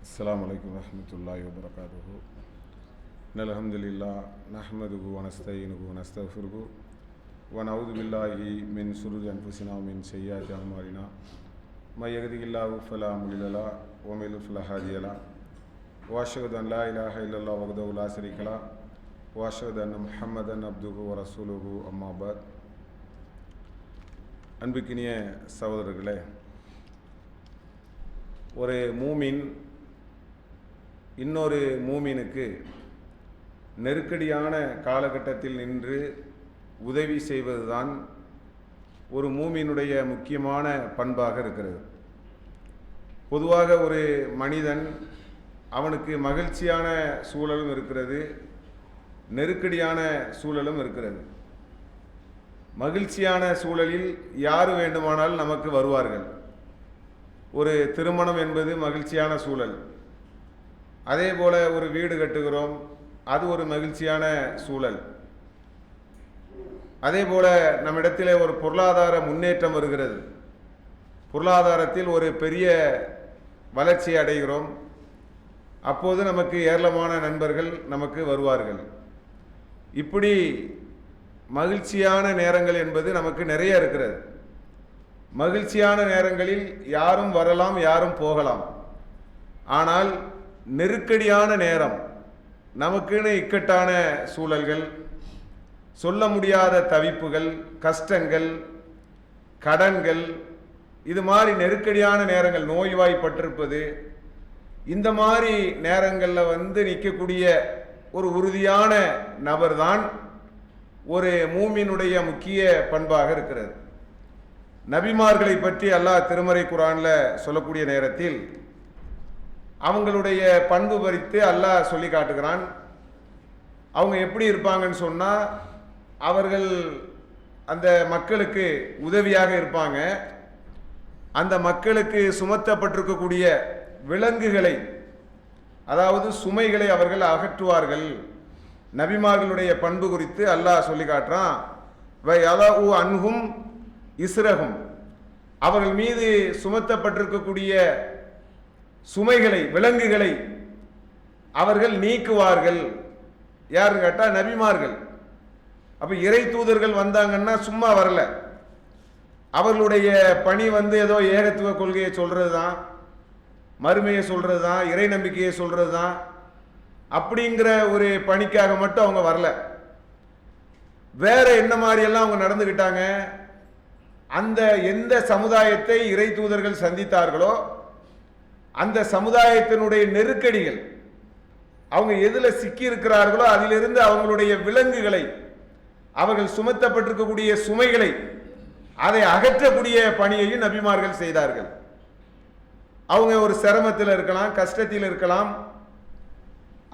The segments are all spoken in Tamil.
السلام عليكم ورحمة الله وبركاته. إن الحمد لله نحمده ونستعينه ونستغفره ونعوذ بالله من شرور أنفسنا ومن سيئات أعمالنا من يهده الله فلا مضل له ومن يضلل فلا هادي له وأشهد أن لا إله إلا الله وحده لا شريك له وأشهد أن محمدا عبده ورسوله أما بعد. அன்பிற்கினிய சகோதரர்களே, ஒரு மூமின் இன்னொரு மூமினுக்கு நெருக்கடியான காலகட்டத்தில் நின்று உதவி செய்வதுதான் ஒரு மூமினுடைய முக்கியமான பண்பாக இருக்கிறது. பொதுவாக ஒரு மனிதன் அவனுக்கு மகிழ்ச்சியான சூழலும் இருக்கிறது, நெருக்கடியான சூழலும் இருக்கிறது. மகிழ்ச்சியான சூழலில் யார் வேண்டுமானால் நமக்கு வருவார்கள். ஒரு திருமணம் என்பது மகிழ்ச்சியான சூழல். அதே போல் ஒரு வீடு கட்டுகிறோம், அது ஒரு மகிழ்ச்சியான சூழல். அதே போல் நம்மிடத்திலே ஒரு பொருளாதார முன்னேற்றம் வருகிறது, பொருளாதாரத்தில் ஒரு பெரிய வளர்ச்சி அடைகிறோம், அப்போது நமக்கு ஏராளமான நண்பர்கள் நமக்கு வருவார்கள். இப்படி மகிழ்ச்சியான நேரங்கள் என்பது நமக்கு நிறைய இருக்கிறது. மகிழ்ச்சியான நேரங்களில் யாரும் வரலாம், யாரும் போகலாம். ஆனால் நெருக்கடியான நேரம், நமக்குன்னு இக்கட்டான சூழல்கள், சொல்ல முடியாத தவிப்புகள், கஷ்டங்கள், கடன்கள், இது மாதிரி நெருக்கடியான நேரங்கள், நோய்வாய்ப்பட்டிருப்பது, இந்த மாதிரி நேரங்களில் நிற்கக்கூடிய ஒரு உறுதியான நபர்தான் ஒரு மூமினுடைய முக்கிய பண்பாக இருக்கிறது. நபிமார்களை பற்றி அல்லாஹ் திருமறை குர்ஆனில் சொல்லக்கூடிய நேரத்தில் அவங்களுடைய பண்பு பறித்து அல்லாஹ் சொல்லி காட்டுகிறான். அவங்க எப்படி இருப்பாங்கன்னு சொன்னால், அவர்கள் அந்த மக்களுக்கு உதவியாக இருப்பாங்க. அந்த மக்களுக்கு சுமத்தப்பட்டிருக்கக்கூடிய விலங்குகளை, அதாவது சுமைகளை அவர்கள் அகற்றுவார்கள். நபிமார்களுடைய பண்பு குறித்து அல்லாஹ் சொல்லி காட்டுறான். வயலஉ அன்ஹும் இஸ்ரஹும், அவர்கள் மீது சுமத்தப்பட்டிருக்கக்கூடிய சுமைகளை, விலங்குகளை அவர்கள் நீக்குவார்கள். யாருன்னு கேட்டால் நபிமார்கள். அப்போ இறை தூதர்கள் வந்தாங்கன்னா சும்மா வரல. அவர்களுடைய பணி ஏதோ ஏகத்துவ கொள்கையை சொல்றது தான், மறுமையை சொல்றது தான், இறை நம்பிக்கையை சொல்றது தான், அப்படிங்கிற ஒரு பணிக்காக மட்டும் அவங்க வரல. வேற என்ன மாதிரியெல்லாம் அவங்க நடந்துக்கிட்டாங்க, அந்த எந்த சமுதாயத்தை இறை தூதர்கள் சந்தித்தார்களோ அந்த சமுதாயத்தினுடைய நெருக்கடிகள், அவங்க எதுல சிக்கி இருக்கிறார்களோ அதிலிருந்து அவங்களுடைய விலங்குகளை, அவர்கள் சுமத்தப்பட்டிருக்கக்கூடிய சுமைகளை, அதை அகற்றக்கூடிய பணியையும் நபிமார்கள் செய்தார்கள். அவங்க ஒரு சிரமத்தில் இருக்கலாம், கஷ்டத்தில் இருக்கலாம்.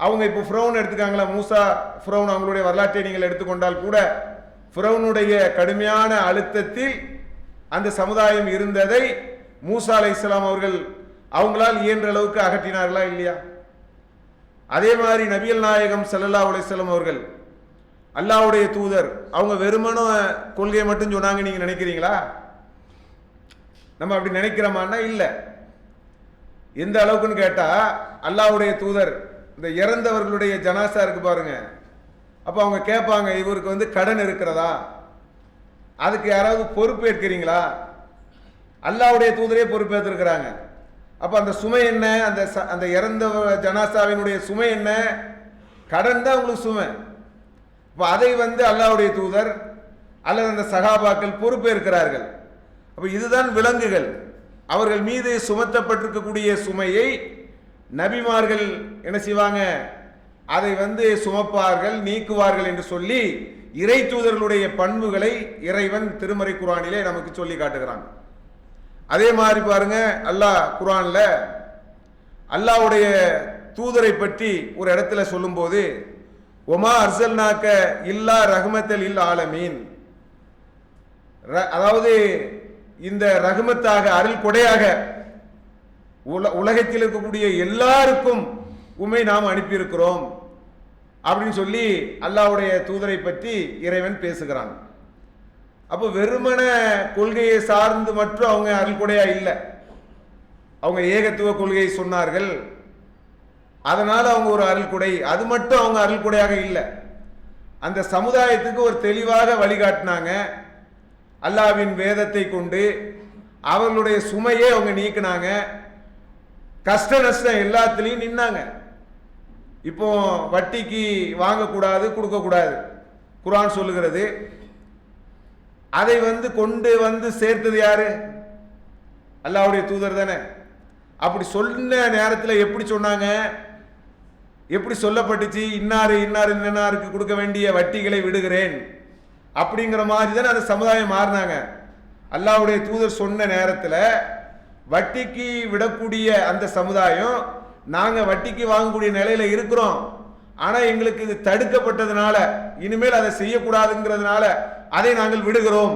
அவங்க இப்போ ஃபிரௌன் எடுத்துக்காங்களா, மூசா ஃபிரௌன், அவங்களுடைய வரலாற்றை நீங்கள் எடுத்துக்கொண்டால் கூட ஃபிரௌனுடைய கடுமையான அழுத்தத்தில் அந்த சமுதாயம் இருந்ததை மூசா அலைஹிஸ்ஸலாம் அவர்கள் அவங்களால் இயன்ற அளவுக்கு அகற்றினார்களா இல்லையா? அதே மாதிரி நபிகள் நாயகம் ஸல்லல்லாஹு அலைஹி வஸல்லம் அவர்கள், அல்லாஹ்வுடைய தூதர், அவங்க வெறுமன கொள்கையை மட்டும் சொன்னாங்க நீங்க நினைக்கிறீங்களா? நம்ம அப்படி நினைக்கிறோமான்னா இல்லை. எந்த அளவுக்குன்னு கேட்டா, அல்லாஹ்வுடைய தூதர் இந்த இறந்தவர்களுடைய ஜனாசா இருக்கு பாருங்க, அப்ப அவங்க கேட்பாங்க, இவருக்கு கடன் இருக்கிறதா, அதுக்கு யாராவது பொறுப்பேற்கிறீங்களா? அல்லாஹ்வுடைய தூதரே பொறுப்பேற்றிருக்கிறாங்க. அப்ப அந்த சுமை என்ன, அந்த இறந்த ஜனாசாவினுடைய சுமை என்ன? கடன் தான் உங்களுக்கு சுமை. அப்ப அதை அல்லாஹ்வுடைய தூதர் அல்லது அந்த சகாபாக்கள் பொறுப்பேற்கிறார்கள். அப்ப இதுதான் விலங்குகள். அவர்கள் மீது சுமத்தப்பட்டிருக்கக்கூடிய சுமையை நபிமார்கள் என்ன செய்வாங்க, அதை சுமப்பார்கள், நீக்குவார்கள் என்று சொல்லி இறை தூதர்களுடைய பண்புகளை இறைவன் திருமறை குர்ஆனிலே நமக்கு சொல்லி காட்டுகிறான். அதே மாதிரி பாருங்க, அல்லாஹ் குர்ஆன்ல அல்லாஹ்வுடைய தூதரை பற்றி ஒரு இடத்துல சொல்லும்போது, ஒமா அர்சல்நாக்க இல்லா ரஹ்மத்தல் லில் ஆலமீன், அதாவது இந்த ரஹ்மத்தாக, அருள் கொடையாக உலகத்தில் இருக்கக்கூடிய எல்லாருக்கும் உம்மை நாம் அனுப்பியிருக்கிறோம் அப்படின்னு சொல்லி அல்லாஹ்வுடைய தூதரை பற்றி இறைவன் பேசுகிறான். அப்போ வெறுமன கொள்கையை சார்ந்து மட்டும் அவங்க அருள் கொடையா இல்லை. அவங்க ஏகத்துவ கொள்கையை சொன்னார்கள், அதனால அவங்க ஒரு அருள்கொடை. அது மட்டும் அவங்க அருள்கொடையாக இல்லை, அந்த சமுதாயத்துக்கு ஒரு தெளிவாக வழிகாட்டினாங்க. அல்லாஹ்வின் வேதத்தை கொண்டு அவர்களுடைய சுமையை அவங்க நீக்கினாங்க. கஷ்ட நஷ்டம் எல்லாத்துலேயும் நின்னாங்க. இப்போ வட்டிக்கு வாங்கக்கூடாது, கொடுக்கக்கூடாது குர்ஆன் சொல்லுகிறது. அதை கொண்டு சேர்த்தது யாரு? அல்லாஹ்வுடைய தூதர் தானே. அப்படி சொன்ன நேரத்தில் எப்படி சொன்னாங்க, எப்படி சொல்லப்பட்டுச்சு? இன்னாரு இன்னார் இன்னாருக்கு கொடுக்க வேண்டிய வட்டிகளை விடுகிறேன் அப்படிங்கிற மாதிரி தானே அந்த சமுதாயம் மாறினாங்க. அல்லாஹ்வுடைய தூதர் சொன்ன நேரத்தில் வட்டிக்கு விடக்கூடிய அந்த சமுதாயம், நாங்கள் வட்டிக்கு வாங்கக்கூடிய நிலையில இருக்கிறோம், ஆனால் எங்களுக்கு இது தடுக்கப்பட்டதுனால இனிமேல் அதை செய்யக்கூடாதுங்கிறதுனால அதை நாங்கள் விடுகிறோம்,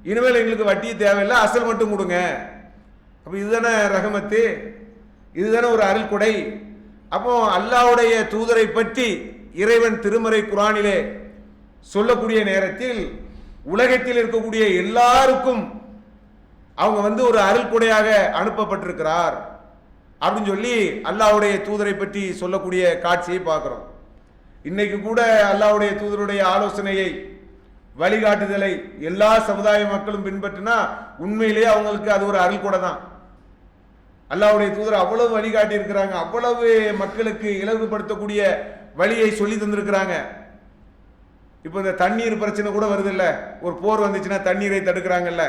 இனிமேல் எங்களுக்கு வட்டி தேவையில்லை, அசல் மட்டும் கொடுங்க. அப்போ இதுதானே ரஹமத்து, இதுதானே ஒரு அருள்கொடை. அப்போ அல்லாஹ்வுடைய தூதரை பற்றி இறைவன் திருமறை குர்ஆனிலே சொல்லக்கூடிய நேரத்தில் உலகத்தில் இருக்கக்கூடிய எல்லாருக்கும் அவங்க ஒரு அருள்கொடையாக அனுப்பப்பட்டிருக்கிறார் அப்படின்னு சொல்லி அல்லாஹ்வுடைய தூதரை பற்றி சொல்லக்கூடிய காட்சியை பார்க்கிறோம். இன்னைக்கு கூட அல்லாஹ்வுடைய தூதருடைய ஆலோசனையை, வழிகாட்டுதலை எல்லா சமுதாய மக்களும் பின்பற்றினா உண்மையிலேயே அவங்களுக்கு அது ஒரு அருள்கொடை தான். அல்லாஹ்வுடைய தூதர் அவ்வளவு வழிகாட்டி இருக்கிறாங்க, அவ்வளவு மக்களுக்கு இலகுபடுத்தக்கூடிய வழியை சொல்லி தந்திருக்கிறாங்க. இப்போ இந்த தண்ணீர் பிரச்சனை கூட வருது இல்ல, ஒரு போர் வந்துச்சுன்னா தண்ணீரை தடுக்கிறாங்கல்ல,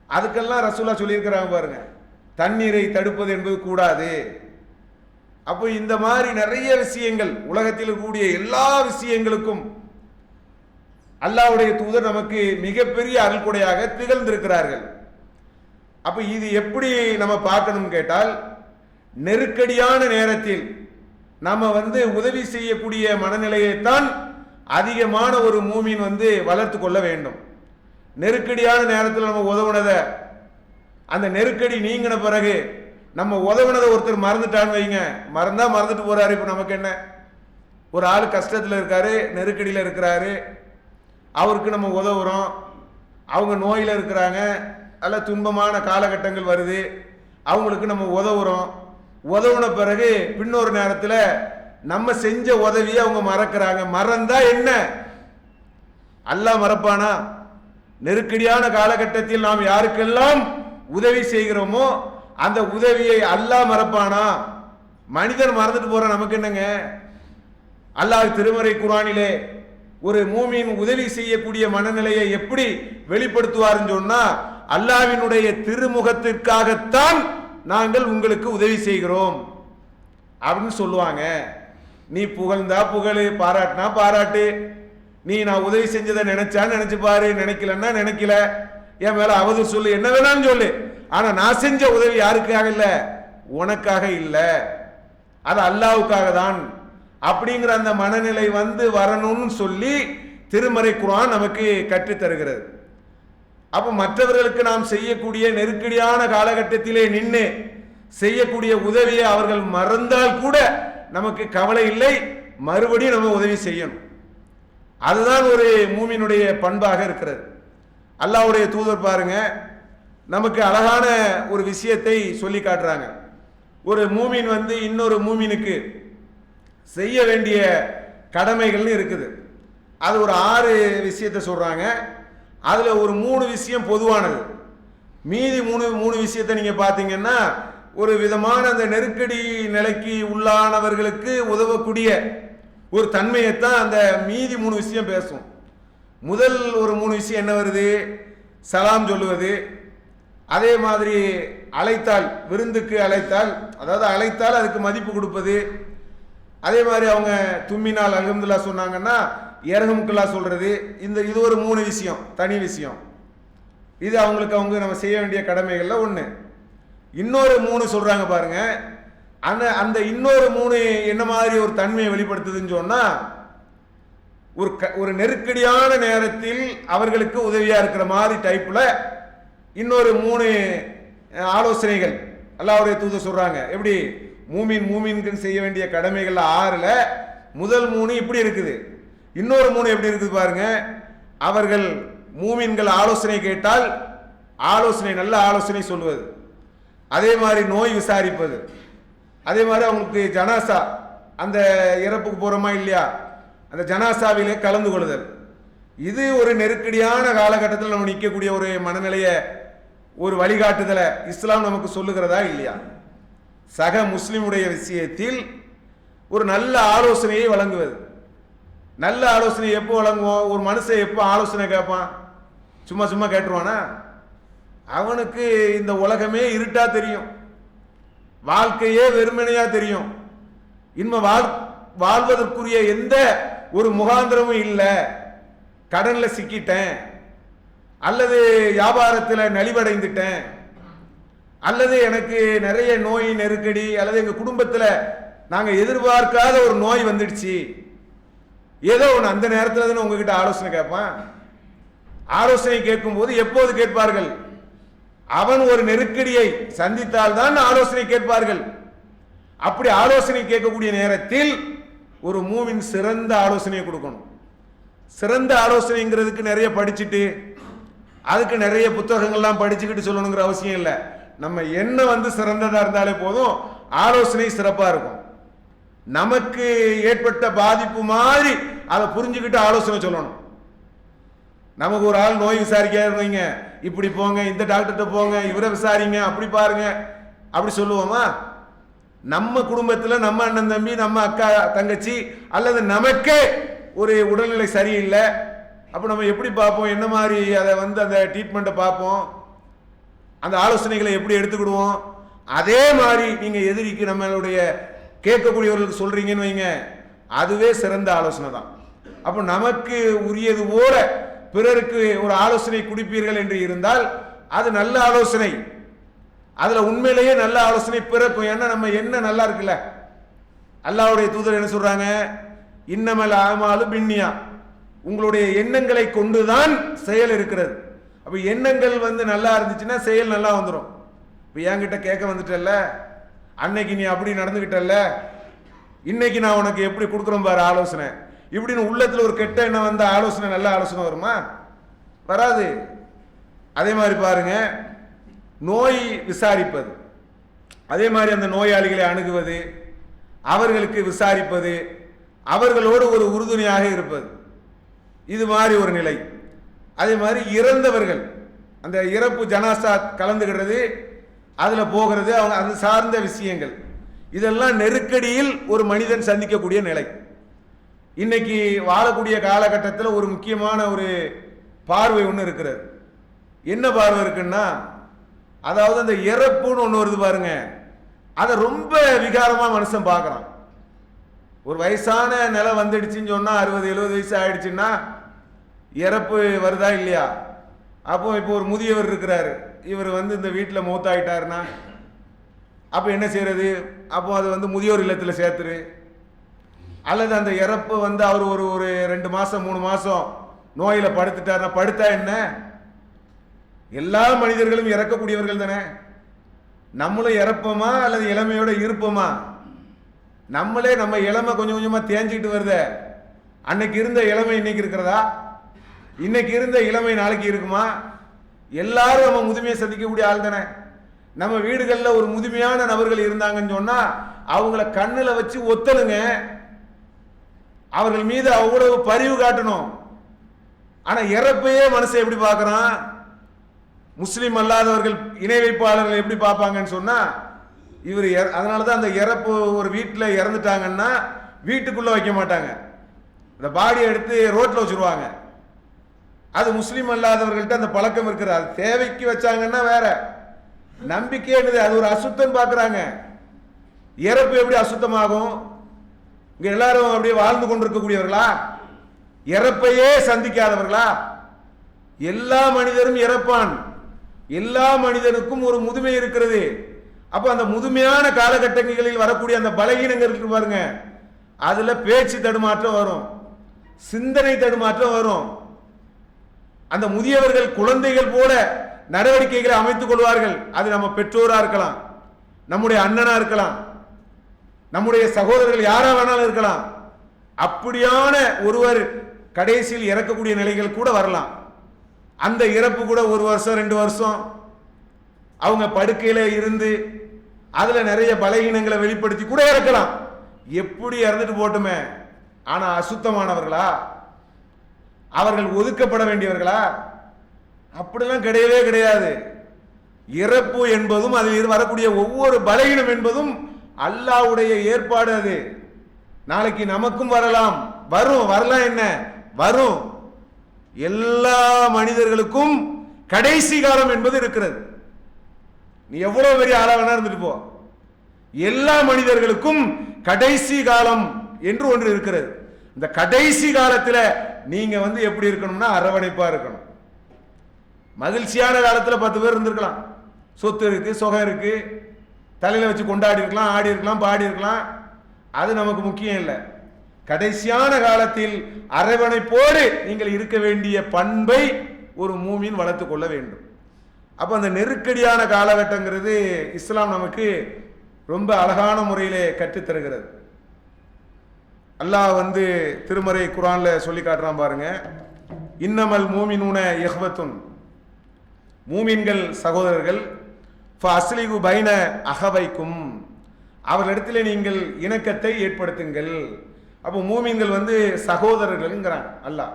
அதுக்கெல்லாம் ரசூலுல்லாஹ் சொல்லியிருக்கிறாங்க பாருங்க, தண்ணீரை தடுப்பது என்பது கூடாது. அப்போ இந்த மாதிரி நிறைய விஷயங்கள், உலகத்தில் இருக்கக்கூடிய எல்லா விஷயங்களுக்கும் அல்லாஹ்வுடைய தூதர் நமக்கு மிகப்பெரிய அருள்கொடையாக திகழ்ந்திருக்கிறார்கள். அப்ப இது எப்படி நம்ம பார்க்கணும் கேட்டால், நெருக்கடியான நேரத்தில் நம்ம உதவி செய்யக்கூடிய மனநிலையைத்தான் அதிகமான ஒரு மூமின் வளர்த்து கொள்ள வேண்டும். நெருக்கடியான நேரத்தில் நம்ம உதவுனதை, அந்த நெருக்கடி நீங்கின பிறகு நம்ம உதவுனதை ஒருத்தர் மறந்துட்டான்னு வைங்க, மறந்துட்டு போறாரு. இப்போ நமக்கு என்ன, ஒரு ஆள் கஷ்டத்தில் இருக்காரு, நெருக்கடியில் இருக்கிறாரு, அவருக்கு நம்ம உதவுறோம். அவங்க நோயில் இருக்கிறாங்க, அல்ல துன்பமான காலகட்டங்கள் வருது, அவங்களுக்கு நம்ம உதவுறோம். உதவுன பிறகு பின்னொரு நேரத்தில் நம்ம செஞ்ச உதவியை அவங்க மறக்கிறாங்க. மறந்தா என்ன, அல்லாஹ் மறப்பானா? நெருக்கடியான காலகட்டத்தில் நாம் யாருக்கெல்லாம் உதவி செய்கிறோமோ அந்த உதவியை அல்லாஹ் மறப்பானா? மனிதன் மறந்துட்டு போற நமக்கு என்னங்க? அல்லாஹ் திருமறை குர்ஆனிலே ஒரு மூமின் உதவி செய்யக்கூடிய மனநிலையை எப்படி வெளிப்படுத்துவார்னு சொன்னா, அல்லாஹ்வினுடைய திருமுகத்திற்காகத்தான் நாங்கள் உங்களுக்கு உதவி செய்கிறோம் அப்படின்னு சொல்லுவாங்க. நீ புகழ்ந்தா புகழு, பாராட்டினா பாராட்டு, நீ நான் உதவி செஞ்சதை நினைச்சா நினைச்சு பாரு, நினைக்கலன்னா நினைக்கல, என் மேல அவதூறு சொல்லு, என்ன வேணாலும் சொல்லு, ஆனா நான் செஞ்ச உதவி யாருக்காக இல்ல, உனக்காக இல்ல, அது அல்லாஹ்வுக்காக தான் அப்படிங்கிற அந்த மனநிலை வரணும்னு சொல்லி திருமறை குர்ஆன் நமக்கு கற்றுத் தருகிறது. அப்ப மற்றவர்களுக்கு நாம் செய்யக்கூடிய நெருக்கடியான காலகட்டத்திலே நின்று செய்யக்கூடிய உதவியை அவர்கள் மறந்தால் கூட நமக்கு கவலை இல்லை, மறுபடியும் நம்ம உதவி செய்யணும். அதுதான் ஒரு மூமினுடைய பண்பாக இருக்கிறது. அல்லாஹ்வுடைய தூதர் பாருங்க, நமக்கு அழகான ஒரு விஷயத்தை சொல்லி காட்டுறாங்க. ஒரு மூமின் இன்னொரு மூமினுக்கு செய்ய வேண்டிய கடமைகள்னு இருக்குது. அது ஒரு 6 விஷயத்தை சொல்றாங்க. அதுல ஒரு 3 விஷயம் பொதுவானது, மீதி 3 விஷயத்தை நீங்க பாத்தீங்கன்னா ஒரு விதமான அந்த நெருக்கடி நிலைக்கு உள்ளானவர்களுக்கு உதவக்கூடிய ஒரு தன்மையைத்தான் அந்த மீதி 3 விஷயம் பேசும். முதல் ஒரு 3 விஷயம் என்ன வருது? சலாம் சொல்லுவது. அதே மாதிரி அழைத்தால், விருந்துக்கு அழைத்தால், அதாவது அழைத்தால் அதுக்கு மதிப்பு கொடுப்பது. அதே மாதிரி அவங்க தும்மினால் அல்ஹம்துலில்லாஹ் சொன்னாங்கன்னா இரஹமுக்கல்லாஹ் சொல்றது. இது ஒரு 3 விஷயம், தனி விஷயம். இது அவங்களுக்கு நம்ம செய்ய வேண்டிய கடமைகள்ல ஒண்ணு. இன்னொரு 3 சொல்றாங்க பாருங்க. அந்த இன்னொரு 3 என்ன மாதிரி ஒரு தன்மையை வெளிப்படுத்துதுன்னு சொன்னா, ஒரு நெருக்கடியான நேரத்தில் அவர்களுக்கு உதவியா இருக்கிற மாதிரி டைப்ல இன்னொரு 3 ஆலோசனைகள் அல்லாஹ்வுடைய தூதர் சொல்றாங்க. எப்படி? மூமின்க்கு செய்ய வேண்டிய கடமைகள் 6ல முதல் 3 இப்படி இருக்குது. இன்னொரு 3 எப்படி இருக்குது பாருங்க. அவர்கள் மூமின்கள் ஆலோசனை கேட்டால் நல்ல ஆலோசனை சொல்லுவது. அதே மாதிரி நோய் விசாரிப்பது. அதே மாதிரி அவங்களுக்கு ஜனாசா, அந்த இறப்புக்கு போகிறோமா இல்லையா, அந்த ஜனாசாவிலே கலந்து கொள்ளுதல். இது ஒரு நெருக்கடியான காலகட்டத்தில் நம்ம நிற்கக்கூடிய ஒரு மனநிலையை, ஒரு வழிகாட்டுதலை இஸ்லாம் நமக்கு சொல்லுகிறதா இல்லையா? சக முஸ்லிமுடைய விஷயத்தில் ஒரு நல்ல ஆலோசனையை வழங்குவது. நல்ல ஆலோசனை எப்போ வழங்குவோம்? ஒரு மனுஷன் எப்போ ஆலோசனை கேட்பான்? சும்மா சும்மா கேட்டுருவானா? அவனுக்கு இந்த உலகமே இருட்டா தெரியும், வாழ்க்கையே வெறுமனையா தெரியும், இன்னும் வாழ்வதற்குரிய எந்த ஒரு முகாந்திரமும் இல்லை, கடன்ல சிக்கிட்டேன், அல்லது வியாபாரத்தில் நலிவடைந்துட்டேன், அல்லது எனக்கு நிறைய நோய் நெருக்கடி, அல்லது எங்க குடும்பத்தில் நாங்க எதிர்பார்க்காத ஒரு நோய் வந்துடுச்சு, ஏதோ ஒன்று. அந்த நேரத்தில் தானே உங்ககிட்ட ஆலோசனை கேட்பான். ஆலோசனை கேட்கும் போது எப்போது கேட்பார்கள்? அவன் ஒரு நெருக்கடியை சந்தித்தால் தான் ஆலோசனை கேட்பார்கள். அப்படி ஆலோசனை கேட்கக்கூடிய நேரத்தில் ஒரு மூமின் சிறந்த ஆலோசனையை கொடுக்கணும். சிறந்த ஆலோசனைங்கிறதுக்கு நிறைய படிச்சுட்டு அதுக்கு நிறைய புத்தகங்கள்லாம் படிச்சுக்கிட்டு சொல்லணுங்கிற அவசியம் இல்லை. நம்ம என்ன சிறந்ததா இருந்தாலே போதும், ஆலோசனை சிறப்பா இருக்கும். நமக்கு ஏற்பட்ட பாதிப்பு மாதிரி அதை புரிஞ்சுக்கிட்டு ஆலோசனை சொல்லணும். நமக்கு ஒரு ஆள் நோய் விசாரிக்க, இப்படி போங்க, இந்த டாக்டர்கிட்ட போங்க, இவரை விசாரிங்க, அப்படி பாருங்க, அப்படி சொல்லுவோமா? நம்ம குடும்பத்தில் நம்ம அண்ணன் தம்பி, நம்ம அக்கா தங்கச்சி, அல்லது நமக்கே ஒரு உடல்நிலை சரியில்லை, அப்போ நம்ம எப்படி பார்ப்போம்? என்ன மாதிரி அதை அந்த ட்ரீட்மெண்ட்டை பார்ப்போம், அந்த ஆலோசனைகளை எப்படி எடுத்துக்கிடுவோம்? அதே மாதிரி நீங்க எதிரிக்கு நம்மளுடைய கேட்கக்கூடியவர்களுக்கு சொல்றீங்கன்னு வைங்க, அதுவே சிறந்த ஆலோசனை தான். அப்போ நமக்கு உரியது போல பிறருக்கு ஒரு ஆலோசனை குடிப்பீர்கள் என்று இருந்தால் அது நல்ல ஆலோசனை. அதுல உண்மையிலேயே நல்ல ஆலோசனை பிறக்கும். ஏன்னா நம்ம என்ன நல்லா இருக்குல்ல, அல்லாஹ்வுடைய தூதர் என்ன சொல்றாங்க? இன்னமல் ஆமாலு பின்னியா, உங்களுடைய எண்ணங்களை கொண்டுதான் செயல் இருக்கிறது. அப்ப எண்ணங்கள் நல்லா இருந்துச்சுன்னா செயல் நல்லா வந்துடும். இப்ப என்கிட்ட கேட்க வந்துட்டல்ல, அன்னைக்கு நீ அப்படி நடந்துகிட்டல்ல, இன்னைக்கு நான் உனக்கு எப்படி கொடுக்குறேன் பாரு ஆலோசனை, இப்படின்னு உள்ளத்துல ஒரு கெட்ட எண்ணம் வந்த ஆலோசனை நல்ல ஆலோசனை வருமா? வராது. அதே மாதிரி பாருங்க, நோய் விசாரிப்பது, அதே மாதிரி அந்த நோயாளிகளை அணுகுவது, அவர்களுக்கு விசாரிப்பது, அவர்களோடு ஒரு உறுதுணையாக இருப்பது, இது மாதிரி ஒரு நிலை. அதே மாதிரி இறந்தவர்கள், அந்த இறப்பு ஜனாசா கலந்துகிறது, அதுல போகிறது, அவங்க அது சார்ந்த விஷயங்கள், இதெல்லாம் நெருக்கடியில் ஒரு மனிதன் சந்திக்கக்கூடிய நிலை. இன்னைக்கு வாழக்கூடிய காலகட்டத்தில் ஒரு முக்கியமான ஒரு பார்வை ஒன்று இருக்கிறது. என்ன பார்வை இருக்குன்னா, அதாவது அந்த இறப்புன்னு ஒன்று வருது பாருங்க, அதை ரொம்ப விகாரமா மனுஷன் பார்க்கறான். ஒரு வயசான நிலை வந்துடுச்சுன்னு சொன்னா, 60-70 வயசு ஆயிடுச்சுன்னா இறப்பு வருதா இல்லையா? அப்போ இப்போ ஒரு முதியவர் இருக்கிறாரு, இவர் இந்த வீட்டில் மூத்தாயிட்டாருன்னா அப்போ என்ன செய்யறது? அப்போ அது முதியோர் இல்லத்தில் சேர்த்துரு, அல்லது அந்த இறப்பு அவர் ஒரு 2 மாசம் 3 மாசம் நோயில படுத்துட்டாருன்னா, படுத்தா என்ன? எல்லா மனிதர்களும் இறக்கக்கூடியவர்கள் தானே. நம்மளும் இறப்போமா அல்லது இளமையோட இருப்போமா? நம்மளே நம்ம இளமை கொஞ்சம் கொஞ்சமா தேஞ்சிட்டு வருத. அன்னைக்கு இருந்த இளமை இன்னைக்கு இருக்கிறதா? இன்னைக்கு இருந்த இளமை நாளைக்கு இருக்குமா? எல்லாரும் நம்ம முதுமையை சந்திக்கக்கூடிய ஆள் தானே. நம்ம வீடுகளில் ஒரு முதுமையான நபர்கள் இருந்தாங்கன்னு சொன்னா அவங்கள கண்ணுல வச்சு ஒத்தலுங்க, அவர்கள் மீது அவ்வளவு பரிவு காட்டணும். ஆனா இறப்பையே மனசை எப்படி பார்க்கறான்? முஸ்லிம் அல்லாதவர்கள் இணை வைப்பாளர்கள் எப்படி பார்ப்பாங்கன்னு சொன்னா, இவர் அதனாலதான் அந்த இறப்பு ஒரு வீட்டில் இறந்துட்டாங்கன்னா வீட்டுக்குள்ள வைக்க மாட்டாங்க, அந்த பாடியை எடுத்து ரோட்ல வச்சிருவாங்க. அது முஸ்லிம் அல்லாதவர்கள்ட்ட அந்த பழக்கம் இருக்கிறது. அது தேவைக்கு வச்சாங்கன்னா வேற, நம்பிக்கை அது ஒரு அசுத்தம் பார்க்கறாங்க. இறப்பு எப்படி அசுத்தமாகும்? இங்க எல்லாரும் அப்படியே வாழ்ந்து கொண்டிருக்கக்கூடியவர்களா? இறப்பையே சந்திக்காதவர்களா? எல்லா மனிதரும் இறப்பான், எல்லா மனிதனுக்கும் ஒரு முதுமை இருக்கிறது. அப்ப அந்த முதுமையான காலகட்டங்களில் வரக்கூடிய அந்த பலகீனங்கள் இருக்கு பாருங்க, அதுல பேச்சு தடுமாற்றம் வரும், சிந்தனை தடுமாற்றம் வரும். அந்த முதியவர்கள் குழந்தைகள் போல நடவடிக்கைகளை அமைத்துக் கொள்வார்கள். அது நம்ம பெற்றோரா இருக்கலாம், நம்முடைய அண்ணனா இருக்கலாம், நம்முடைய சகோதரர்கள் யாரா வேணாலும் இருக்கலாம். அப்படியான ஒருவர் கடைசியில் இறக்கக்கூடிய நிலைகள் கூட வரலாம். அந்த இறப்பு கூட 1 வருஷம் 2 வருஷம் அவங்க படுக்கையில இருந்து அதுல நிறைய பலகீனங்களை வெளிப்படுத்தி கூட இறக்கலாம். எப்படி இறந்துட்டு போட்டுமே, ஆனா அசுத்தமானவர்களா, அவர்கள் ஒதுக்கப்பட வேண்டியவர்களா? அப்படிலாம் கிடையவே கிடையாது. இறப்பு என்பதும் அதில் வரக்கூடிய ஒவ்வொரு பலகீனம் என்பதும் அல்லாஹ்வுடைய ஏற்பாடு. அது நாளைக்கு நமக்கும் வரலாம், வரும், வரலாம், என்ன வரும். எல்லா மனிதர்களுக்கும் கடைசி காலம் என்பது இருக்கிறது. நீ எவ்வளவு பெரிய ஆளா வேணா இருந்துட்டு போ, எல்லா மனிதர்களுக்கும் கடைசி காலம் என்று ஒன்று இருக்கிறது. இந்த கடைசி காலத்துல நீங்க எப்படி இருக்கணும்னா அரவணைப்பா இருக்கணும். மகிழ்ச்சியான காலத்துல 10 பேர் இருந்திருக்கலாம், சொத்து இருக்கு, சுகம் இருக்கு, தலையில வச்சு கொண்டாடி இருக்கலாம், ஆடி இருக்கலாம், பாடி இருக்கலாம். அது நமக்கு முக்கியம் இல்லை. கடைசியான காலத்தில் அரவணைப்போடு நீங்கள் இருக்க வேண்டிய பண்பை ஒரு மூமின் வளர்த்து கொள்ள வேண்டும். அப்ப அந்த நெருக்கடியான காலகட்டங்கிறது இஸ்லாம் நமக்கு ரொம்ப அழகான முறையிலே கற்றுத்தருகிறது. அல்லாஹ் திருமறை குர்ஆன்ல சொல்லி காட்டுறான் பாருங்க. இன்னமல் மூமினூன இஹ்வத்துன், மூமின்கள் சகோதரர்கள், ஃபஅஸ்லிஹு பைன அஹவைக்கும், அவர்களிடத்தில் நீங்கள் இணக்கத்தை ஏற்படுத்துங்கள். அப்போ மூமின்கள் சகோதரர்கள்ங்கிறாங்க அல்லாஹ்.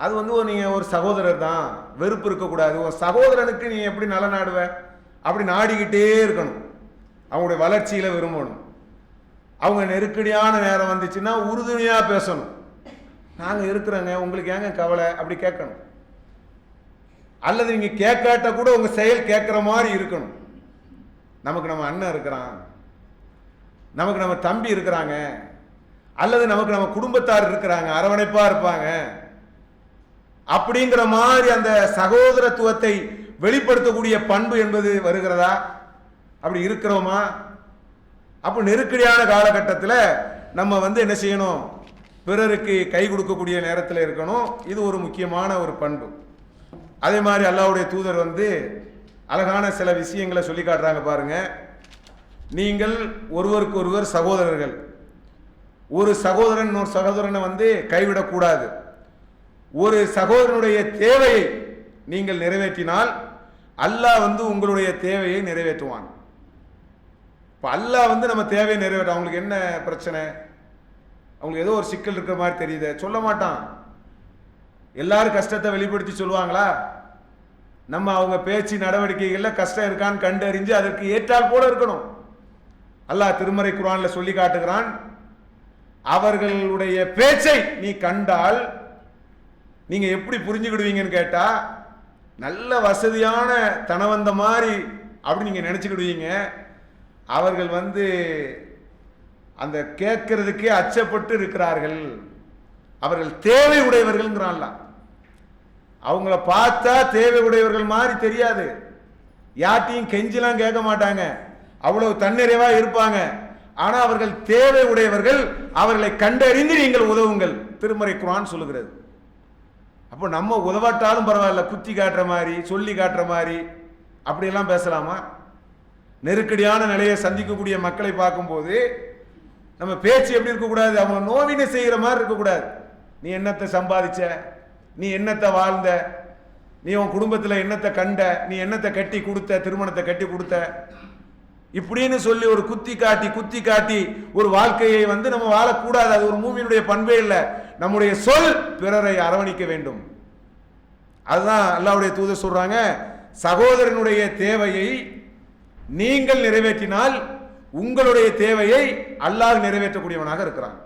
அது நீங்க ஒரு சகோதரர் தான், வெறுப்பு இருக்கக்கூடாது. ஒரு சகோதரனுக்கு நீ எப்படி நல நாடுவ, அப்படி நாடிக்கிட்டே இருக்கணும். அவங்களுடைய வளர்ச்சியில விரும்பணும். அவங்க நெருக்கடியான நேரம் வந்துச்சுன்னா உறுதுணையா பேசணும். நாங்க இருக்கிறோங்க, உங்களுக்கு ஏங்க கவலை, அப்படி கேட்கணும். அல்லது நீங்க கேட்காட்ட கூட உங்க செயல் கேட்கிற மாதிரி இருக்கணும். நமக்கு நம்ம அண்ணன் இருக்கிறான், நமக்கு நம்ம தம்பி இருக்கிறாங்க, அல்லது நமக்கு நம்ம குடும்பத்தார் இருக்கிறாங்க, அரவணைப்பா இருப்பாங்க, அப்படிங்கிற மாதிரி அந்த சகோதரத்துவத்தை வெளிப்படுத்தக்கூடிய பண்பு என்பது வருகிறதா? அப்படி இருக்கிறோமா? அப்போ நெருக்கடியான காலகட்டத்தில் நம்ம என்ன செய்யணும்? பிறருக்கு கை கொடுக்கக்கூடிய நேரத்தில் இருக்கணும். இது ஒரு முக்கியமான ஒரு பண்பு. அதே மாதிரி அல்லாஹ்வுடைய தூதர் அழகான சில விஷயங்களை சொல்லி காட்டுறாங்க பாருங்க. நீங்கள் ஒருவருக்கு ஒருவர் சகோதரர்கள். ஒரு சகோதரன் இன்னொரு சகோதரனை கைவிடக்கூடாது. ஒரு சகோதரனுடைய தேவையை நீங்கள் நிறைவேற்றினால் அல்லாஹ் உங்களுடைய தேவையை நிறைவேற்றுவான். இப்போ அல்லாஹ் நம்ம தேவையை நிறைவேற்ற, அவங்களுக்கு என்ன பிரச்சனை, அவங்களுக்கு ஏதோ ஒரு சிக்கல் இருக்கிற மாதிரி தெரியுது, சொல்ல மாட்டான். எல்லாரும் கஷ்டத்தை வெளிப்படுத்தி சொல்லுவாங்களா? நம்ம அவங்க பேச்சு நடவடிக்கைகளில் கஷ்டம் இருக்கான்னு கண்டறிஞ்சு அதற்கு ஏற்றால் போல இருக்கணும். அல்லாஹ் திருமறை குர்ஆன்ல சொல்லி காட்டுகிறான், அவர்களுடைய பேச்சை நீ கண்டால் நீங்க எப்படி புரிஞ்சுக்கிடுவீங்கன்னு கேட்டா, நல்ல வசதியான தனவந்த மாதிரி அப்படி நீங்க நினைச்சுக்கிடுவீங்க. அவர்கள் அந்த கேட்கறதுக்கே அச்சப்பட்டு இருக்கிறார்கள், அவர்கள் தேவை உடையவர்கள்ங்கிறான்ல. அவங்கள பார்த்தா தேவை உடையவர்கள் மாதிரி தெரியாது, யார்ட்டையும் கெஞ்சிலாம் கேட்க மாட்டாங்க, அவ்வளவு தன்னிறைவா இருப்பாங்க. ஆனா அவர்கள் தேவை உடையவர்கள், அவர்களை கண்டறிந்து நீங்கள் உதவுங்கள், திருமறை குர்ஆன் சொல்லுகிறது. அப்போ நம்ம உதவாட்டாலும் பரவாயில்ல, குத்தி காட்டுற மாதிரி, சொல்லி காட்டுற மாதிரி அப்படியெல்லாம் பேசலாமா? நெருக்கடியான நிலையை சந்திக்கக்கூடிய மக்களை பார்க்கும்போது நம்ம பேச்சு எப்படி இருக்கக்கூடாது? அவங்க நோவினை செய்கிற மாதிரி இருக்கக்கூடாது. நீ என்னத்தை சம்பாதிச்ச, நீ என்னத்தை வாழ்ந்த, நீ உன் குடும்பத்தில் என்னத்தை கண்ட, நீ என்னத்தை கட்டி கொடுத்த, திருமணத்தை கட்டி கொடுத்த, இப்படின்னு சொல்லி ஒரு குத்தி காட்டி ஒரு வாழ்க்கையை நம்ம வாழக்கூடாது. அது ஒரு மூமினுடைய பண்பே இல்லை. நம்முடைய சொல் பிறரை அரவணைக்க வேண்டும். அதுதான் அல்லாஹ்வுடைய தூதர் சொல்றாங்க, சகோதரனுடைய தேவையை நீங்கள் நிறைவேற்றினால் உங்களுடைய தேவையை அல்லாஹ் நிறைவேற்றக்கூடியவனாக இருக்கிறான்.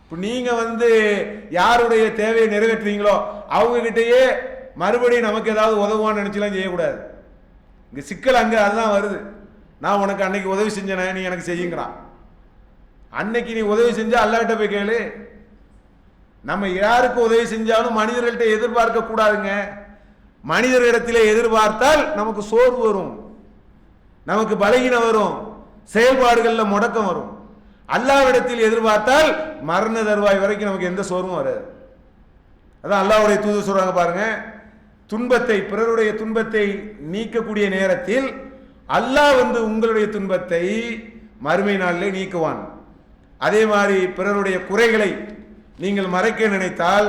இப்போ நீங்க யாருடைய தேவையை நிறைவேற்றுறீங்களோ அவங்க கிட்டயே மறுபடியும் நமக்கு ஏதாவது உதவுவான்னு நினைச்சலாம் செய்யக்கூடாது. இங்க சிக்கல் அதுதான் வருது. நான் உனக்கு அன்னைக்கு உதவி செஞ்சேனே, நீ எனக்கு செய்யுங்கிறான். அன்னைக்கு நீ உதவி செஞ்சா அல்லாஹ்கிட்ட போய் கேளு. நம்ம யாருக்கு உதவி செஞ்சாலும் மனிதர்கள்ட்ட எதிர்பார்க்க கூடாதுங்க. மனிதர்களிடத்திலே எதிர்பார்த்தால் நமக்கு சோர்வு வரும், நமக்கு பலகீனம் வரும், செயல்பாடுகளில் முடக்கம் வரும். அல்லாஹ்விடத்தில் எதிர்பார்த்தால் மரண தருவாய் வரைக்கும் நமக்கு எந்த சோர்வும் வராது. அதான் அல்லாஹ்வுடைய தூதர் சொல்றாங்க பாருங்க, துன்பத்தை, பிறருடைய துன்பத்தை நீக்கக்கூடிய நேரத்தில் அல்லாஹ் உங்களுடைய துன்பத்தை மறுமை நாளிலே நீக்குவான். அதே மாதிரி பிறருடைய குறைகளை நீங்கள் மறைக்க நினைத்தால்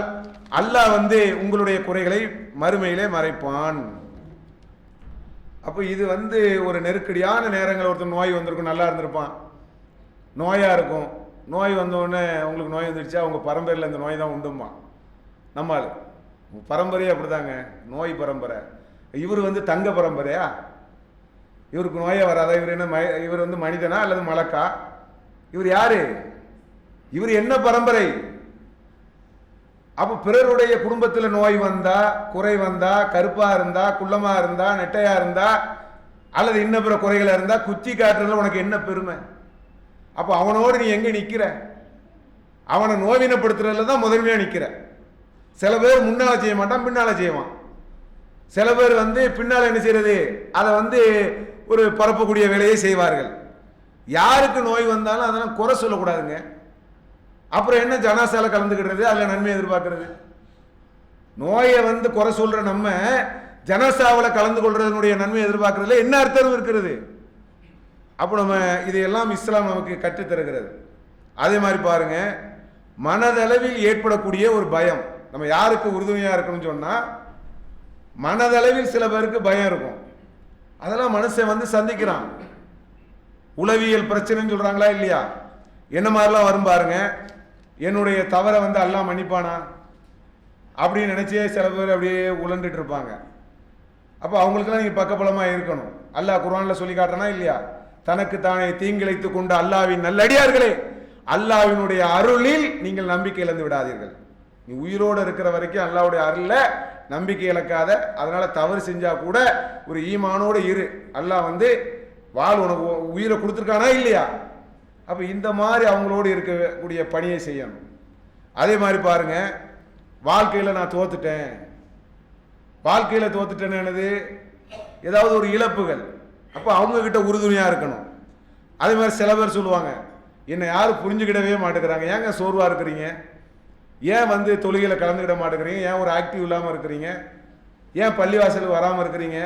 அல்லாஹ் உங்களுடைய குறைகளை மறுமையிலே மறைப்பான். அப்போ இது ஒரு நெருக்கடியான நேரங்கள் ஒருத்தர் நோய் வந்திருக்கும், நல்லா இருந்திருப்பான், நோயாக இருக்கும். நோய் வந்தோடனே உங்களுக்கு நோய் வந்துடுச்சா, அவங்க பரம்பரையில் இந்த நோய் தான் உண்டுமா. நம்மால் பரம்பரையே அப்படிதாங்க, நோய் பரம்பரை. இவர் தங்க பரம்பரையா? இவருக்கு நோயே வராதா? இவர் என்ன, இவர் மனிதனா அல்லது மலக்கா? இவர் யாரு? இவர் என்ன பரம்பரை? அப்போ பிறருடைய குடும்பத்தில் நோய் வந்தா, குறை வந்தா, கருப்பா இருந்தா, குள்ளமா இருந்தா, நெட்டையா இருந்தா, அல்லது இன்ன பிற குறைகளா இருந்தா குத்தி காட்டுறதுல உனக்கு என்ன பெருமை? அப்போ அவனோடு நீ எங்க நிக்கிற? அவனை நோவினப்படுத்துறதுல தான் முதன்மையா நிக்கிற. சில பேர் முன்னால செய்ய மாட்டான், பின்னால செய்வான். சில பேர் பின்னால என்ன செய்யறது, அதை ஒரு பரப்பக்கூடிய வேலையை செய்வார்கள். யாருக்கு நோய் வந்தாலும் அதெல்லாம் குறை சொல்லக்கூடாதுங்க. அப்புறம் என்ன ஜனாசால கலந்துக்கிடுறது, அதில் நன்மை எதிர்பார்க்கறது? நோயை குறை சொல்ற நம்ம ஜனாசாவில் கலந்து கொள்றதனுடைய நன்மை எதிர்பார்க்கறதுல என்ன அர்த்தம் இருக்கிறது? அப்போ நம்ம இதையெல்லாம் இஸ்லாம் நமக்கு கற்றுத்தருகிறது. அதே மாதிரி பாருங்க, மனதளவில் ஏற்படக்கூடிய ஒரு பயம். நம்ம யாருக்கு உறுதுணையா இருக்கணும்னு சொன்னா, மனதளவில் சில பேருக்கு பயம் இருக்கும். அதெல்லாம் மனுஷன் சந்திக்கிறான். உளவியல் பிரச்சனைன்னு சொல்றாங்களா இல்லையா? என்ன மாதிரிலாம் வரும் பாருங்க. என்னுடைய தவறை அல்லாஹ் மன்னிப்பானா அப்படின்னு நினைச்சே சில பேர் அப்படியே உழண்டுட்டு இருப்பாங்க. அப்போ அவங்களுக்கெல்லாம் நீங்க பக்கபலமா இருக்கணும். அல்லாஹ் குர்ஆன்ல சொல்லி காட்டுறானா இல்லையா? தனக்கு தானே தீங்கிழைத்து கொண்ட அல்லாஹ்வின் நல்லடியார்களே, அல்லாஹ்வினுடைய அருளில் நீங்கள் நம்பிக்கை இழந்து விடாதீர்கள். நீ உயிரோடு இருக்கிற வரைக்கும் அல்லாஹ்வுடைய அருள்ல நம்பிக்கை இழக்காத. அதனால தவறு செஞ்சா கூட ஒரு ஈமானோடு இரு. அல்லாஹ் வாழ் உனக்கு உயிரை கொடுத்துருக்கானா இல்லையா? அப்ப இந்த மாதிரி அவங்களோடு இருக்கக்கூடிய பணியை செய்யணும். அதே மாதிரி பாருங்க, வாழ்க்கையில நான் தோத்துட்டேன், வாழ்க்கையில தோத்துட்டேன்னு என்னது, ஏதாவது ஒரு இழப்புகள், அப்ப அவங்க கிட்ட உறுதுணையா இருக்கணும். அதே மாதிரி சில பேர் சொல்லுவாங்க, என்னை யாரும் புரிஞ்சுக்கிடவே மாட்டேங்கிறாங்க, ஏங்க சோர்வா இருக்கிறீங்க, ஏன் தொழுகையில கலந்துக்கிட மாட்டேங்கிறீங்க, ஏன் ஒரு ஆக்டிவ் இல்லாமல் இருக்கிறீங்க, ஏன் பள்ளிவாசலுக்கு வராமல் இருக்கிறீங்க,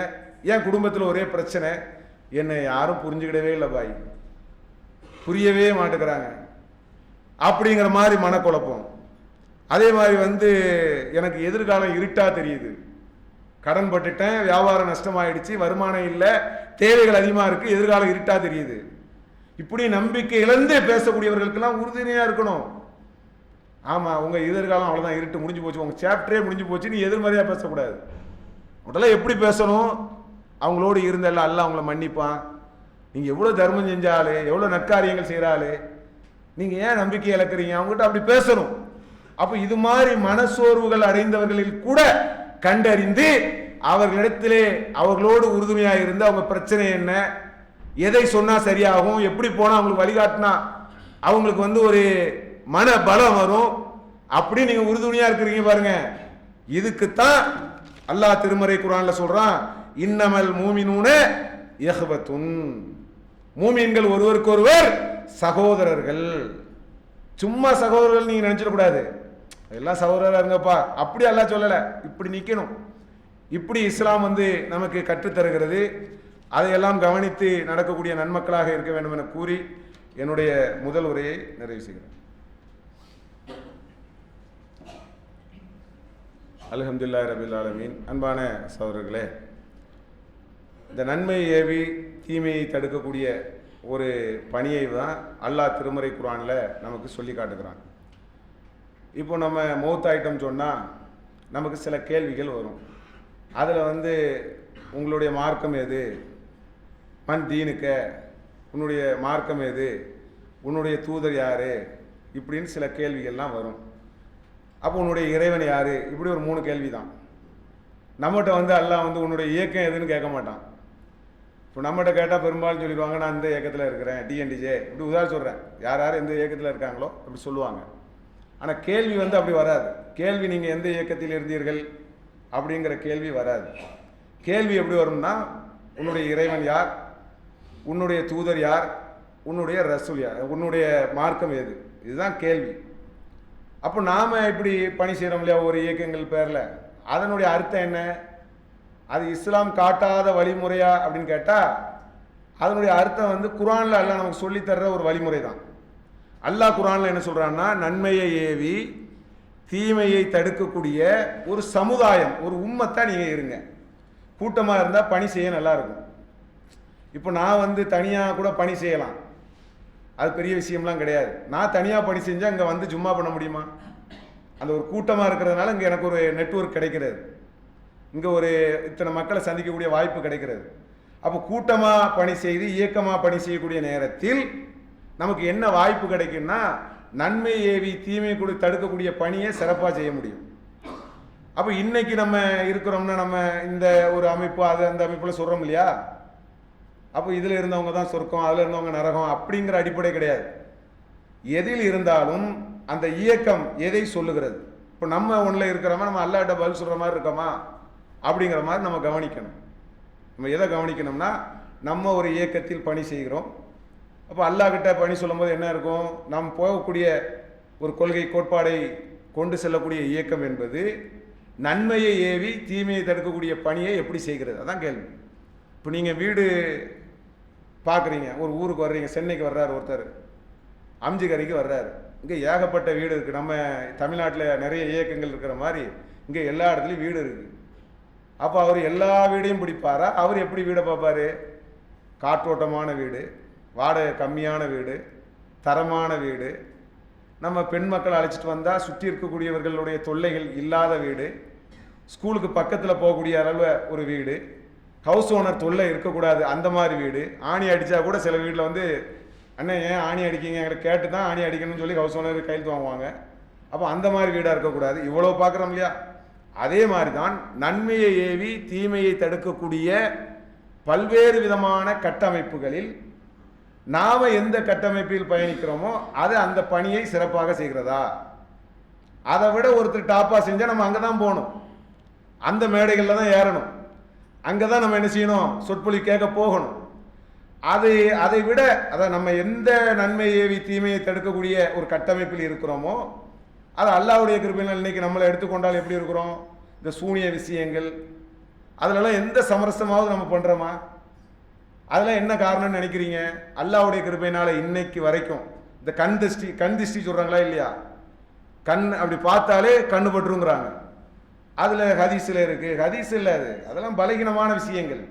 ஏன் குடும்பத்தில் ஒரே பிரச்சனை, என்னை யாரும் புரிஞ்சுக்கிடவே இல்லை பாய், புரியவே மாட்டேங்கிறாங்க அப்படிங்கிற மாதிரி மனக்குழப்பம். அதே மாதிரி எனக்கு எதிர்காலம் இருட்டா தெரியுது, கடன் பட்டுட்டேன், வியாபாரம் நஷ்டமாயிடுச்சு, வருமானம் இல்லை, தேவைகள் அதிகமாக இருக்கு, எதிர்காலம் இருட்டா தெரியுது. இப்படி நம்பிக்கை இழந்து பேசக்கூடியவர்களுக்கெல்லாம் உறுதுணையா இருக்கணும். ஆமா, உங்க எதிர்காலம் அவ்வளவுதான், இருட்டு முடிஞ்சு போச்சு, உங்க சாப்டரே முடிஞ்சு போச்சு, நீ எதிர்மறையா பேசக்கூடாது. உடனே எப்படி பேசணும்? அவங்களோடு இருந்தல்ல அல்லாஹ் அவங்கள மன்னிப்பான். நீங்க எவ்வளவு தர்மம் செஞ்சாலே, எவ்வளவு நற்காரியங்கள் செய்யறாலே, நீங்க ஏன் நம்பிக்கை இழக்கிறீங்க? அவங்ககிட்ட அப்படி பேசணும். அப்ப இது மாதிரி மனசோர்வுகள் அடைந்தவர்களில் கூட கண்டறிந்து அவர்களிடத்திலே அவர்களோடு உறுதுணையா இருந்து அவங்க பிரச்சனை என்ன, எதை சொன்னா சரியாகும், எப்படி போனா அவங்களுக்கு வழிகாட்டினா அவங்களுக்கு ஒரு மன பலம் வரும், அப்படி நீங்க உறுதுணையா இருக்கிறீங்க பாருங்க. இதுக்குத்தான் அல்லாஹ் திருமறை குர்ஆன்ல சொல்றான், இன்னமல் மூமினூன இஹ்வத்துன், மூமின்கள் ஒருவருக்கொருவர் சகோதரர்கள். சும்மா சகோதரர்கள் நீங்க நினைச்சிடக்கூடாது, எல்லாம் சகோதரரா இருங்கப்பா, அப்படி அல்லாஹ் சொல்லல. இப்படி நிக்கணும். இப்படி இஸ்லாம் நமக்கு கற்றுத்தருகிறது. அதையெல்லாம் கவனித்து நடக்கக்கூடிய நன்மக்களாக இருக்க வேண்டும் என கூறி என்னுடைய முதல் உரையை நிறைவு செய்கிறேன். அல்ஹம்துலில்லாஹி ரபில் ஆலமீன். அன்பான சகோதரர்களே, இந்த நன்மையை ஏவி தீமையை தடுக்கக்கூடிய ஒரு பணியை தான் அல்லாஹ் திருமறை குர்ஆன்ல நமக்கு சொல்லி காட்டுகிறான். இப்போ நம்ம மௌத்தாயிட்டம் சொன்னால் நமக்கு சில கேள்விகள் வரும். அதில் உங்களுடைய மார்க்கம் எது, மன் தீனுக்க, உன்னுடைய மார்க்கம் எது, உன்னுடைய தூதர் யாரு, இப்படின்னு சில கேள்விகள்லாம் வரும். அப்போ உன்னுடைய இறைவன் யாரு, இப்படி ஒரு 3 கேள்வி தான். நம்மகிட்ட அல்லாஹ் உன்னுடைய இயக்கம் எதுன்னு கேட்க மாட்டான். இப்போ நம்மகிட்ட கேட்டால் பெரும்பாலும் சொல்லிடுவாங்க, நான் இந்த இயக்கத்தில் இருக்கிறேன், டிஎன்டிஜே, இப்படி உதாரணம் சொல்கிறேன், யார் யார் எந்த இயக்கத்தில் இருக்காங்களோ அப்படி சொல்லுவாங்க. ஆனால் கேள்வி அப்படி வராது. கேள்வி நீங்கள் எந்த இயக்கத்தில் இருந்தீர்கள் அப்படிங்கிற கேள்வி வராது. கேள்வி எப்படி வரும்னா, உன்னுடைய இறைவன் யார், உன்னுடைய தூதர் யார், உன்னுடைய ரசூல் யார், உன்னுடைய மார்க்கம் எது, இதுதான் கேள்வி. அப்போ நாம் இப்படி பணி செய்கிறோம் இல்லையா ஒரு இயக்கங்கள் பேரில், அதனுடைய அர்த்தம் என்ன, அது இஸ்லாம் காட்டாத வழிமுறையா அப்படின்னு கேட்டால் அதனுடைய அர்த்தம் குர்ஆன்ல அல்லாஹ் நமக்கு சொல்லித்தர்ற ஒரு வழிமுறை தான். அல்லாஹ் குர்ஆன்ல என்ன சொல்றான்னா, நன்மையை ஏவி தீமையை தடுக்கக்கூடிய ஒரு சமுதாயம், ஒரு உம்மத்தா நீங்க இருங்க. கூட்டமாக இருந்தால் பணி செய்ய நல்லா இருக்கும். இப்போ நான் வந்து தனியாக கூட பணி செய்யலாம், அது பெரிய விஷயம்லாம் கிடையாது. நான் தனியாக பணி செஞ்சால் இங்கே வந்து ஜும்மா பண்ண முடியுமா? அந்த ஒரு கூட்டமாக இருக்கிறதுனால இங்கே எனக்கு ஒரு நெட்வொர்க் கிடைக்கிறது, இங்கே ஒரு இத்தனை மக்களை சந்திக்கக்கூடிய வாய்ப்பு கிடைக்கிறது. அப்போ கூட்டமாக பணி செய்து இயக்கமாக பணி செய்யக்கூடிய நேரத்தில் நமக்கு என்ன வாய்ப்பு கிடைக்கும்னா, நன்மை ஏவி தீமை கூட தடுக்கக்கூடிய பணியை சிறப்பாக செய்ய முடியும். அப்போ இன்னைக்கு நம்ம இருக்கிறோம்னா நம்ம இந்த ஒரு அமைப்பு அது அந்த அமைப்பில் சொல்கிறோம் இல்லையா, அப்போ இதில் இருந்தவங்க தான் சொர்க்கம், அதில் இருந்தவங்க நரகம் அப்படிங்கிற அடிப்படை கிடையாது. எதில் இருந்தாலும் அந்த இயக்கம் எதை சொல்லுகிறது. இப்போ நம்ம ஒன்றில் இருக்கிறோமா, நம்ம அல்லாஹ்ட்ட பதில் சொல்கிற மாதிரி இருக்கோமா அப்படிங்கிற மாதிரி நம்ம கவனிக்கணும். நம்ம எதை கவனிக்கணும்னா, நம்ம ஒரு இயக்கத்தில் பணி செய்கிறோம். அப்போ அல்லாஹ்கிட்ட பணி சொல்லும்போது என்ன இருக்கும், நாம் போகக்கூடிய ஒரு கொள்கை கோட்பாடை கொண்டு செல்லக்கூடிய இயக்கம் என்பது நன்மையை ஏவி தீமையை தடுக்கக்கூடிய பணியை எப்படி செய்கிறது, அதான் கேள்வி. இப்போ நீங்கள் வீடு பார்க்குறீங்க, ஒரு ஊருக்கு வர்றீங்க, சென்னைக்கு வர்றாரு ஒருத்தர், அம்ஜிகரைக்கு வர்றாரு, இங்கே ஏகப்பட்ட வீடு இருக்குது. நம்ம தமிழ்நாட்டில் நிறைய இயக்கங்கள் இருக்கிற மாதிரி இங்கே எல்லா இடத்துலையும் வீடு இருக்குது. அப்போ அவர் எல்லா வீடையும் பிடிப்பாரா? அவர் எப்படி வீடை பார்ப்பார்? காற்றோட்டமான வீடு, வாடகை கம்மியான வீடு, தரமான வீடு, நம்ம பெண் மக்கள் அழைச்சிட்டு வந்தால் சுற்றி இருக்கக்கூடியவர்களுடைய தொல்லைகள் இல்லாத வீடு, ஸ்கூலுக்கு பக்கத்தில் போகக்கூடிய அளவில் ஒரு வீடு, ஹவுஸ் ஓனர் தொல்லை இருக்கக்கூடாது அந்த மாதிரி வீடு. ஆணி அடித்தா கூட சில வீட்டில் வந்து அண்ணன் ஏன் ஆணி அடிக்கிங்க எங்களை கேட்டு தான் ஆணி அடிக்கணும்னு சொல்லி ஹவுஸ் ஓனர் கையெழுத்து வாங்குவாங்க. அப்போ அந்த மாதிரி வீடாக இருக்கக்கூடாது. இவ்வளோ பார்க்குறோம் இல்லையா? அதே மாதிரி தான் நன்மையை ஏவி தீமையை தடுக்கக்கூடிய பல்வேறு விதமான கட்டமைப்புகளில் நாம் எந்த கட்டமைப்பில் பயணிக்கிறோமோ அது அந்த பணியை சிறப்பாக செய்கிறதா? அதை விட ஒருத்தர் டாப்பாக செஞ்சால் நம்ம அங்கே தான் போகணும், அந்த மேடைகளில் தான் ஏறணும், அங்கே தான் நம்ம என்ன செய்யணும், சொற்பொழி கேட்க போகணும். அதை விட நம்ம எந்த நன்மை ஏவி தீமையை தடுக்கக்கூடிய ஒரு கட்டமைப்பில் இருக்கிறோமோ அது அல்லாஹ்வுடைய கிருபையினால் இன்னைக்கு நம்மளை எடுத்துக்கொண்டால் எப்படி இருக்கிறோம்? இந்த சூனிய விஷயங்கள் அதிலெல்லாம் எந்த சமரசமாவது நம்ம பண்ணுறோமா? அதெல்லாம் என்ன காரணம்னு நினைக்கிறீங்க? அல்லாஹ்வுடைய கிருபையினால் இன்னைக்கு வரைக்கும் இந்த கண் திஷ்டி சொல்கிறாங்களா இல்லையா, கண் அப்படி பார்த்தாலே கண்ணு பட்டுருங்கிறாங்க. அதில் ஹதீஸில் இருக்குது, ஹதீஸ் இல்லை, அதெல்லாம் பலகீனமான விஷயங்கள்.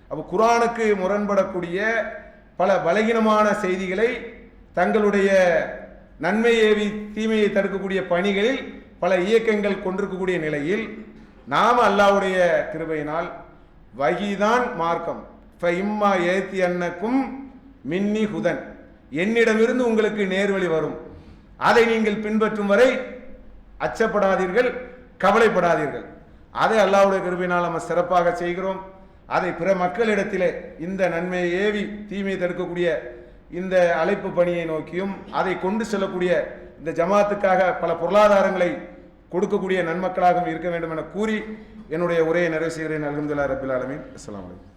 அப்போ குர்ஆனுக்கு முரண்படக்கூடிய பல பலகீனமான செய்திகளை தங்களுடைய நன்மை ஏவி தீமையை தடுக்கக்கூடிய பணிகளில் பல இயக்கங்கள் கொண்டிருக்கக்கூடிய நிலையில் நாம் அல்லாஹ்வுடைய கிருபையினால் வஹீதான் மார்க்கம், ஃபஇம்மா ஏத்தி அன்னக்கும் மின்னி ஹுதன், என்னிடமிருந்து உங்களுக்கு நேர்வழி வரும், அதை நீங்கள் பின்பற்றும் வரை அச்சப்படாதீர்கள், கவலைப்படாதீர்கள். அதை அல்லாஹ்வுடைய கிருபையினால் நம்ம சிறப்பாக செய்கிறோம். அதை பிற மக்களிடத்திலே இந்த நன்மையை ஏவி தீமையை தடுக்கக்கூடிய இந்த அழைப்பு பணியை நோக்கியும் அதை கொண்டு செல்லக்கூடிய இந்த ஜமாத்துக்காக பல பொருளாதாரங்களை கொடுக்கக்கூடிய நன்மக்களாகவும் இருக்க வேண்டும் என கூறி என்னுடைய உரையை நிறைவு செய்கிறேன். அல்ஹம்துலில்லாஹி ரப்பில் ஆலமீன். அஸ்ஸலாமு அலைக்கும்.